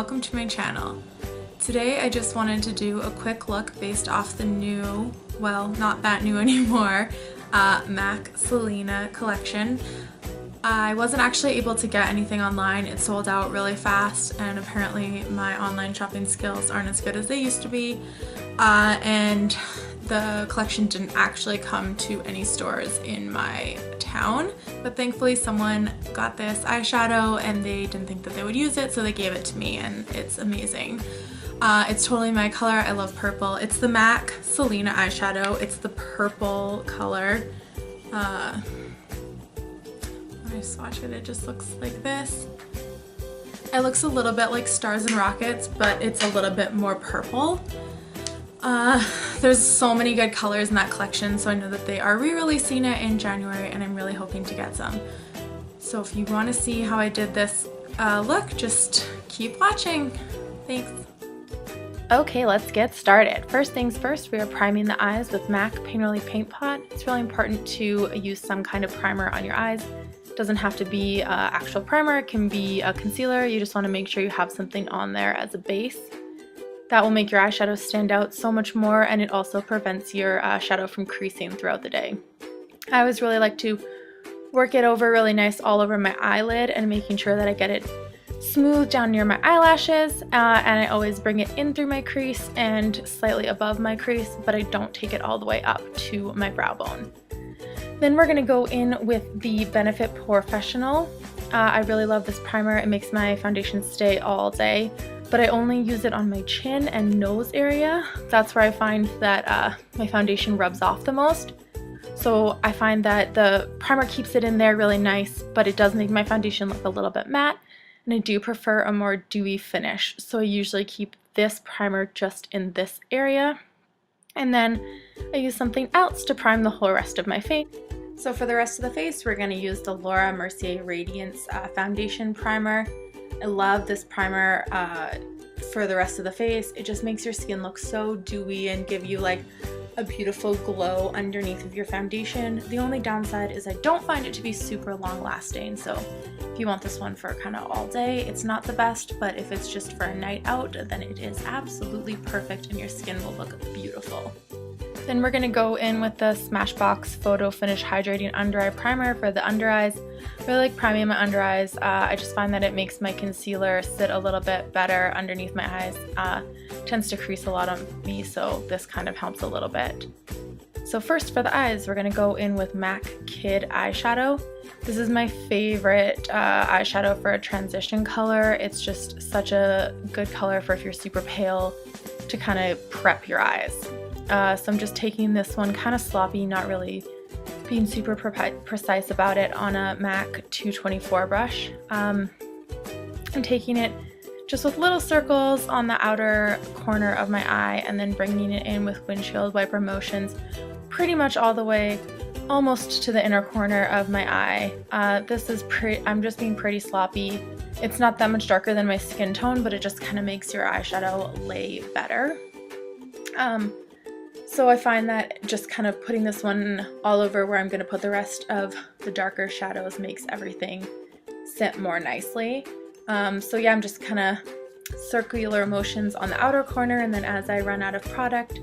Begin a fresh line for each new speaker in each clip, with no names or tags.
welcome to my channel. Today I just wanted to do a quick look based off the new, well, not that new anymore, Mac Selena Collection. I wasn't actually able to get anything online. It sold out really fast, and apparently my online shopping skills aren't as good as they used to be, and the collection didn't actually come to any stores in my town, but thankfully someone got this eyeshadow and they didn't think that they would use it, so they gave it to me, and it's amazing. It's totally my color. I love purple. It's the Mac Selena eyeshadow. It's the purple color. When I swatch it, it just looks like this. It looks a little bit like Stars and Rockets, but it's a little bit more purple. There's so many good colors in that collection, so I know that they are re-releasing it in January, and I'm really hoping to get some. So if you want to see how I did this look, just keep watching. Thanks.
Okay, let's get started. First things first, we are priming the eyes with MAC PaintPot. It's really important to use some kind of primer on your eyes. It doesn't have to be actual primer, it can be a concealer. You just want to make sure you have something on there as a base. That will make your eyeshadow stand out so much more, and it also prevents your shadow from creasing throughout the day. I always really like to work it over really nice all over my eyelid and making sure that I get it smooth down near my eyelashes, and I always bring it in through my crease and slightly above my crease, but I don't take it all the way up to my brow bone. Then we're going to go in with the Benefit Porefession. I really love this primer. It makes my foundation stay all day, but I only use it on my chin and nose area. That's where I find that my foundation rubs off the most. So I find that the primer keeps it in there really nice, but it does make my foundation look a little bit matte, and I do prefer a more dewy finish. So I usually keep this primer just in this area, and then I use something else to prime the whole rest of my face. So for the rest of the face, we're going to use the Mercier Radiance foundation primer. I love this primer for the rest of the face. It just makes your skin look so dewy and give you like a beautiful glow underneath of your foundation. The only downside is I don't find it to be super long lasting, so if you want this one for kind of all day, it's not the best, but if it's just for a night out, then it is absolutely perfect and your skin will look beautiful. Then we're going to go in with the Smashbox Photo Finish Hydrating Under Eye Primer for the under eyes. I really like priming my under eyes. I just find that it makes my concealer sit a little bit better underneath my eyes. Tends to crease a lot on me, so this kind of helps a little bit. So first for the eyes, we're going to go in with MAC Kid eyeshadow. This is my favorite eyeshadow for a transition color. It's just such a good color for if you're super pale to kind of prep your eyes. So I'm just taking this one kind of sloppy, not really being super precise about it, on a MAC 224 brush. I'm taking it just with little circles on the outer corner of my eye, and then bringing it in with windshield wiper motions pretty much all the way almost to the inner corner of my eye. I'm just being pretty sloppy. It's not that much darker than my skin tone, but it just kind of makes your eyeshadow lay better. So I find that just kind of putting this one all over where I'm going to put the rest of the darker shadows makes everything sit more nicely. So yeah, I'm just kind of circular motions on the outer corner, and then as I run out of product,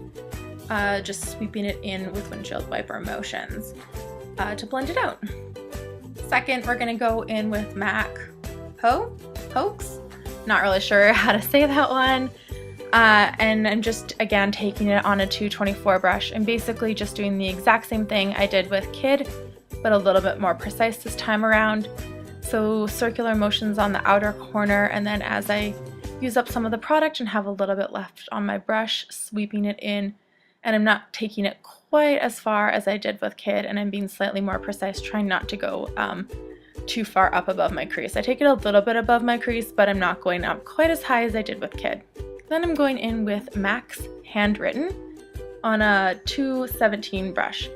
just sweeping it in with windshield wiper motions to blend it out. Second, we're going to go in with MAC Haux. Not really sure how to say that one. And I'm just, again, taking it on a 224 brush and basically just doing the exact same thing I did with Kid, but a little bit more precise this time around. So circular motions on the outer corner, and then as I use up some of the product and have a little bit left on my brush, sweeping it in, and I'm not taking it quite as far as I did with Kid, and I'm being slightly more precise, trying not to go too far up above my crease. I take it a little bit above my crease, but I'm not going up quite as high as I did with Kid. Then I'm going in with MAC's Handwritten on a 217 brush.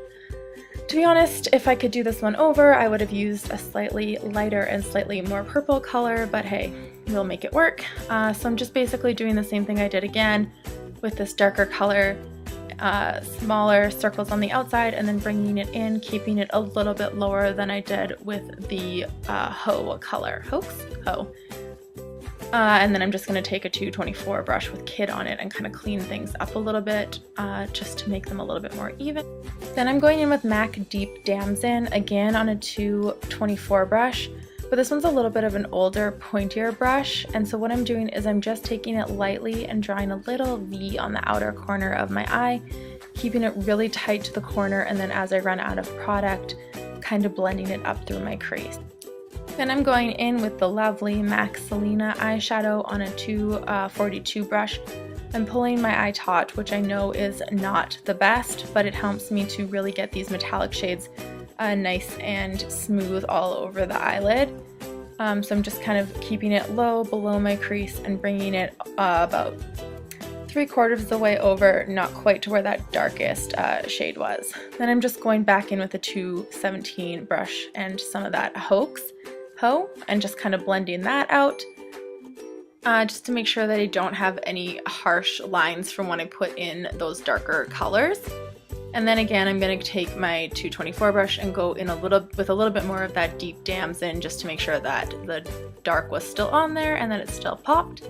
To be honest, if I could do this one over, I would have used a slightly lighter and slightly more purple color, but hey, we'll make it work. So I'm just basically doing the same thing I did again with this darker color, smaller circles on the outside, and then bringing it in, keeping it a little bit lower than I did with the Haux color. Haux? And then I'm just going to take a 224 brush with Kid on it and kind of clean things up a little bit just to make them a little bit more even. Then I'm going in with MAC Deep Damson, again on a 224 brush, but this one's a little bit of an older, pointier brush, and so what I'm doing is I'm just taking it lightly and drawing a little V on the outer corner of my eye, keeping it really tight to the corner, and then as I run out of product, kind of blending it up through my crease. Then I'm going in with the lovely Mac Selena eyeshadow on a 242 brush. I'm pulling my eye taut, which I know is not the best, but it helps me to really get these metallic shades nice and smooth all over the eyelid. So I'm just kind of keeping it low below my crease and bringing it about 3/4 of the way over, not quite to where that darkest shade was. Then I'm just going back in with a 217 brush and some of that Haux and just kind of blending that out just to make sure that I don't have any harsh lines from when I put in those darker colors. And then again, I'm going to take my 224 brush and go in with a little bit more of that Deep Damson just to make sure that the dark was still on there and that it still popped.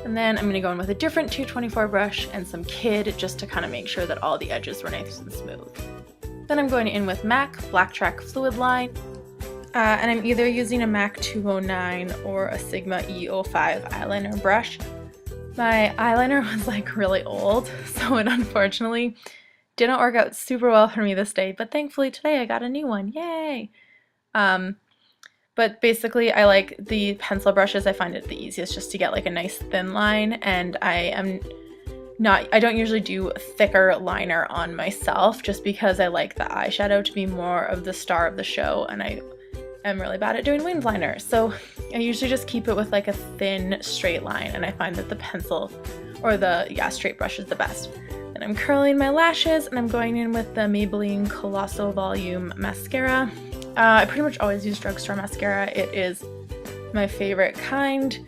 And then I'm going to go in with a different 224 brush and some Kid just to kind of make sure that all the edges were nice and smooth. Then I'm going in with MAC Blacktrack Fluidline. And I'm either using a MAC 209 or a Sigma E05 eyeliner brush. My eyeliner was like really old, so it unfortunately didn't work out super well for me this day, but thankfully today I got a new one, yay! But basically I like the pencil brushes. I find it the easiest just to get like a nice thin line, and I don't usually do thicker liner on myself just because I like the eyeshadow to be more of the star of the show, and I'm really bad at doing winged liner, so I usually just keep it with like a thin straight line, and I find that the pencil or the straight brush is the best. Then I'm curling my lashes, and I'm going in with the Maybelline Colossal Volume Mascara. I pretty much always use drugstore mascara. It is my favorite kind.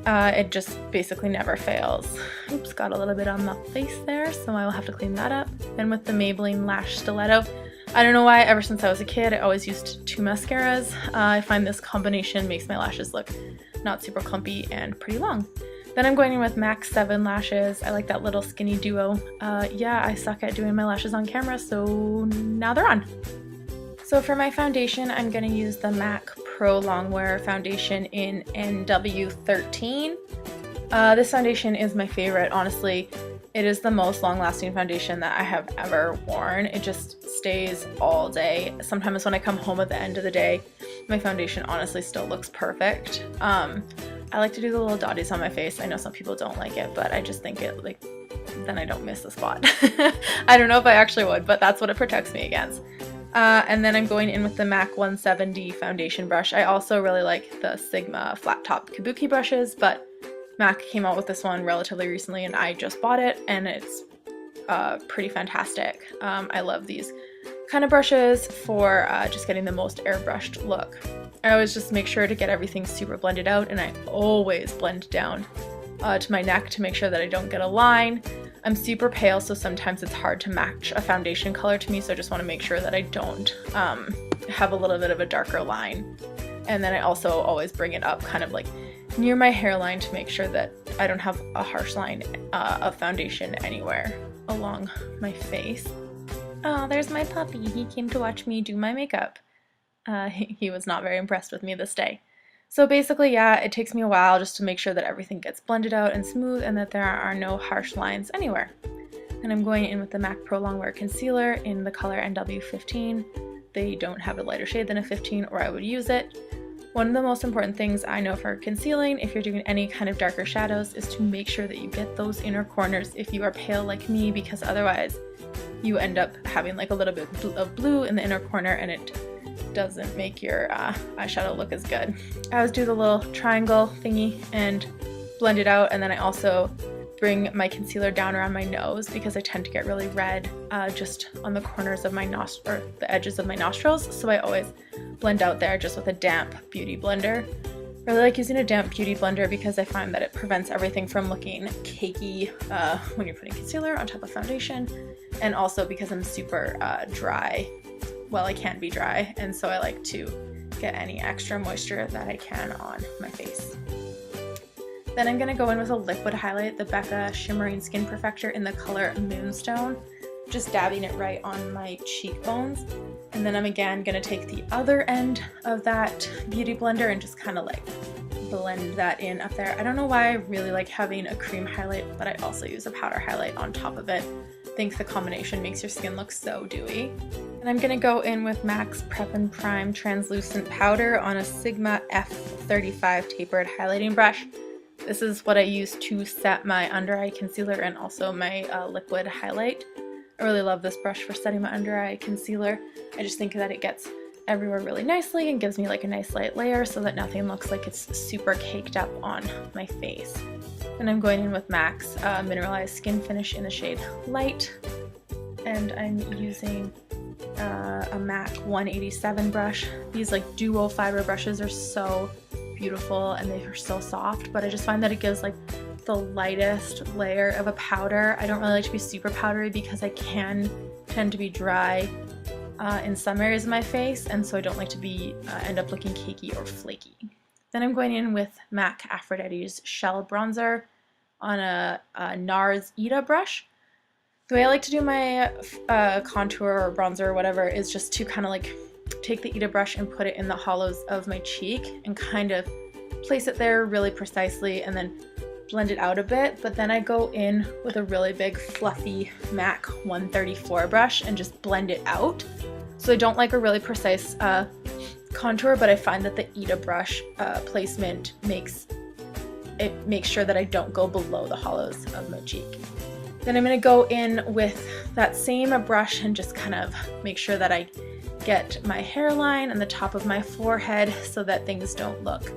It just basically never fails. Oops, got a little bit on the face there, so I will have to clean that up. Then with the Maybelline Lash Stiletto. I don't know why, ever since I was a kid, I always used 2 mascaras. I find this combination makes my lashes look not super clumpy and pretty long. Then I'm going in with MAC 7 lashes. I like that little skinny duo. Yeah, I suck at doing my lashes on camera, so now they're on. So for my foundation, I'm going to use the MAC Prolongwear foundation in NW13. This foundation is my favorite, honestly. It is the most long-lasting foundation that I have ever worn. It just stays all day. Sometimes when I come home at the end of the day, my foundation honestly still looks perfect. I like to do the little dotties on my face. I know some people don't like it, but I just think it, like, then I don't miss the spot. I don't know if I actually would, but that's what it protects me against. And then I'm going in with the MAC 170 foundation brush. I also really like the Sigma flat top kabuki brushes, but MAC came out with this one relatively recently and I just bought it, and it's pretty fantastic. I love these kind of brushes for just getting the most airbrushed look. I always just make sure to get everything super blended out, and I always blend down to my neck to make sure that I don't get a line. I'm super pale, so sometimes it's hard to match a foundation color to me, so I just want to make sure that I don't have a little bit of a darker line. And then I also always bring it up kind of like near my hairline to make sure that I don't have a harsh line of foundation anywhere along my face. Oh, there's my puppy. He came to watch me do my makeup. He was not very impressed with me this day. So basically, yeah, it takes me a while just to make sure that everything gets blended out and smooth and that there are no harsh lines anywhere. And I'm going in with the MAC Prolongwear Concealer in the color NW15. They don't have a lighter shade than a 15, or I would use it. One of the most important things I know for concealing, if you're doing any kind of darker shadows, is to make sure that you get those inner corners if you are pale like me, because otherwise you end up having like a little bit of blue in the inner corner and it doesn't make your eyeshadow look as good. I always do the little triangle thingy and blend it out, and then I also bring my concealer down around my nose because I tend to get really red just on the corners of my or the edges of my nostrils, so I always blend out there just with a damp beauty blender. I really like using a damp beauty blender because I find that it prevents everything from looking cakey when you're putting concealer on top of foundation, and also because I'm super dry. Well, I can be dry, and so I like to get any extra moisture that I can on my face. Then I'm going to go in with a liquid highlight, the Becca Shimmering Skin Perfector in the color Moonstone, just dabbing it right on my cheekbones. And then I'm again going to take the other end of that beauty blender and just kind of like blend that in up there. I don't know why I really like having a cream highlight, but I also use a powder highlight on top of it. I think the combination makes your skin look so dewy. And I'm going to go in with MAC's Prep and Prime Translucent Powder on a Sigma F35 tapered highlighting brush. This is what I use to set my under eye concealer and also my liquid highlight. I really love this brush for setting my under eye concealer. I just think that it gets everywhere really nicely and gives me like a nice light layer so that nothing looks like it's super caked up on my face. And I'm going in with MAC's Mineralize Skinfinish in the shade Light. And I'm using a MAC 187 brush. These like duo fiber brushes are so beautiful and they are so soft, but I just find that it gives like the lightest layer of a powder. I don't really like to be super powdery because I can tend to be dry in some areas of my face, and so I don't like to be end up looking cakey or flaky. Then I'm going in with MAC Aphrodite's Shell Bronzer on a NARS Ita brush. The way I like to do my contour or bronzer or whatever is just to kind of like take the Ita brush and put it in the hollows of my cheek and kind of place it there really precisely and then blend it out a bit. But then I go in with a really big fluffy MAC 134 brush and just blend it out. So I don't like a really precise contour, but I find that the Ita brush placement makes sure that I don't go below the hollows of my cheek. Then I'm going to go in with that same brush and just kind of make sure that I get my hairline and the top of my forehead so that things don't look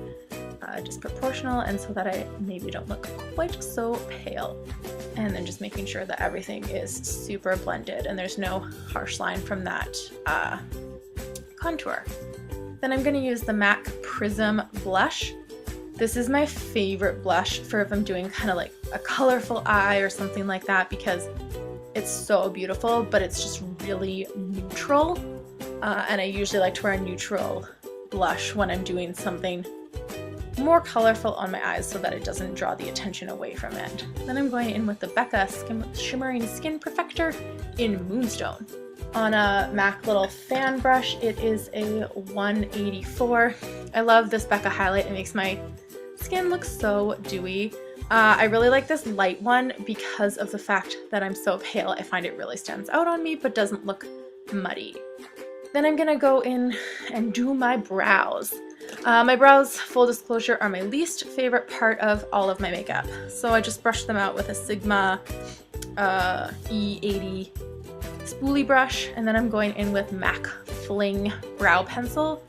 disproportional and so that I maybe don't look quite so pale. And then just making sure that everything is super blended and there's no harsh line from that contour. Then I'm going to use the MAC Prism Blush. This is my favorite blush for if I'm doing kind of like a colorful eye or something like that because it's so beautiful, but it's just really neutral. And I usually like to wear a neutral blush when I'm doing something more colorful on my eyes so that it doesn't draw the attention away from it. Then I'm going in with the Becca Shimmering Skin Perfector in Moonstone. On a MAC little fan brush, it is a 184. I love this Becca highlight. It makes my skin look so dewy. I really like this light one because of the fact that I'm so pale. I find it really stands out on me but doesn't look muddy. Then I'm gonna go in and do my brows. My brows, full disclosure, are my least favorite part of all of my makeup. So I just brush them out with a Sigma E80 spoolie brush, and then I'm going in with MAC Fling brow pencil.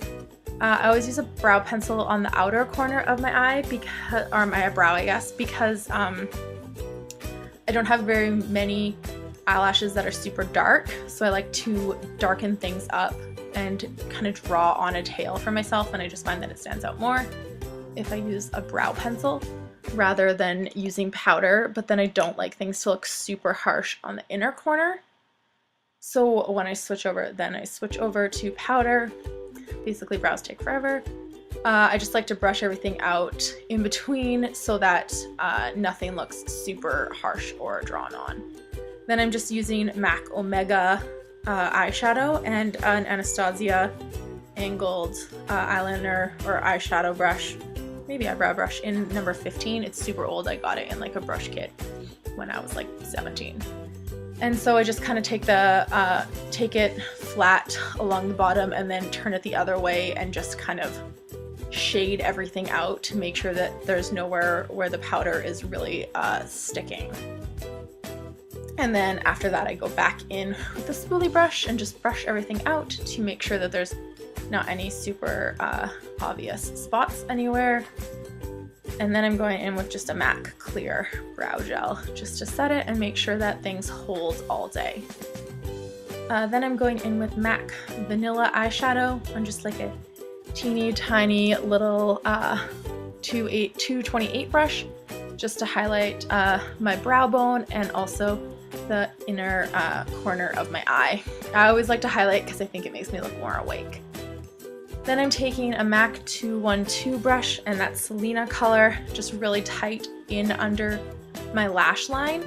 I always use a brow pencil on the outer corner of my eye, or my eyebrow, I guess, because I don't have very many eyelashes that are super dark, so I like to darken things up and kind of draw on a tail for myself, and I just find that it stands out more if I use a brow pencil rather than using powder, but then I don't like things to look super harsh on the inner corner. So when I switch over, then I switch over to powder. Basically, brows take forever. I just like to brush everything out in between so that nothing looks super harsh or drawn on. Then I'm just using MAC Omega eyeshadow and an Anastasia angled eyeliner or eyeshadow brush, maybe eyebrow brush in number 15. It's super old. I got it in like a brush kit when I was like 17. And so I just kind of take it flat along the bottom and then turn it the other way and just kind of shade everything out to make sure that there's nowhere where the powder is really sticking. And then after that I go back in with the spoolie brush and just brush everything out to make sure that there's not any super obvious spots anywhere. And then I'm going in with just a MAC Clear Brow Gel just to set it and make sure that things hold all day. Then I'm going in with MAC Vanilla Eyeshadow on just like a teeny tiny little 228 brush just to highlight my brow bone and also the inner corner of my eye. I always like to highlight because I think it makes me look more awake. Then I'm taking a MAC 212 brush, and that Selena color, just really tight in under my lash line.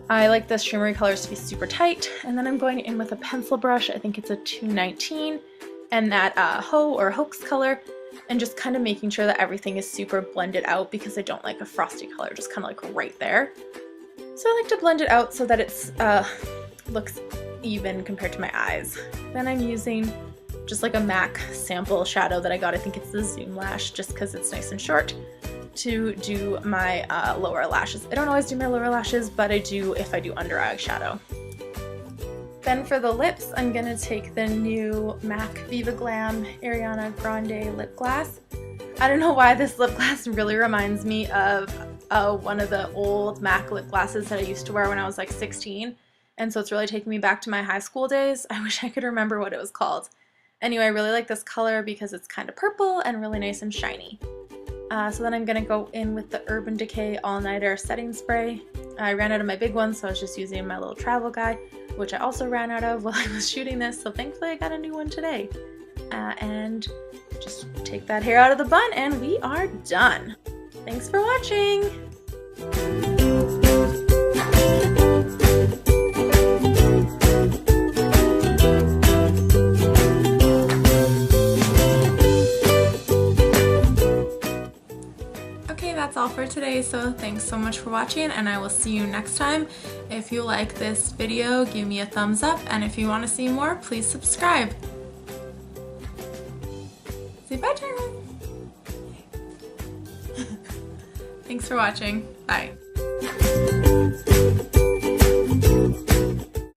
I like the shimmery colors to be super tight. And then I'm going in with a pencil brush, I think it's a 219, and that Haux or Haux color, and just kind of making sure that everything is super blended out because I don't like a frosty color, just kind of like right there. So I like to blend it out so that it's looks even compared to my eyes. Then I'm using just like a MAC sample shadow that I got, I think it's the Zoom Lash, just because it's nice and short, to do my lower lashes. I don't always do my lower lashes, but I do if I do under eye shadow. Then for the lips, I'm gonna take the new MAC Viva Glam Ariana Grande lip gloss. I don't know why this lip gloss really reminds me of one of the old MAC lip glosses that I used to wear when I was like 16. And so it's really taking me back to my high school days. I wish I could remember what it was called. Anyway, I really like this color because it's kind of purple and really nice and shiny. So then I'm going to go in with the Urban Decay All Nighter Setting Spray. I ran out of my big one, so I was just using my little travel guy, which I also ran out of while I was shooting this, so thankfully I got a new one today. And just take that hair out of the bun and we are done. Thanks for watching!
That's all for today, so thanks so much for watching, and I will see you next time. If you like this video, give me a thumbs up, and if you want to see more, please subscribe. Say bye, Charlie. Thanks for watching. Bye.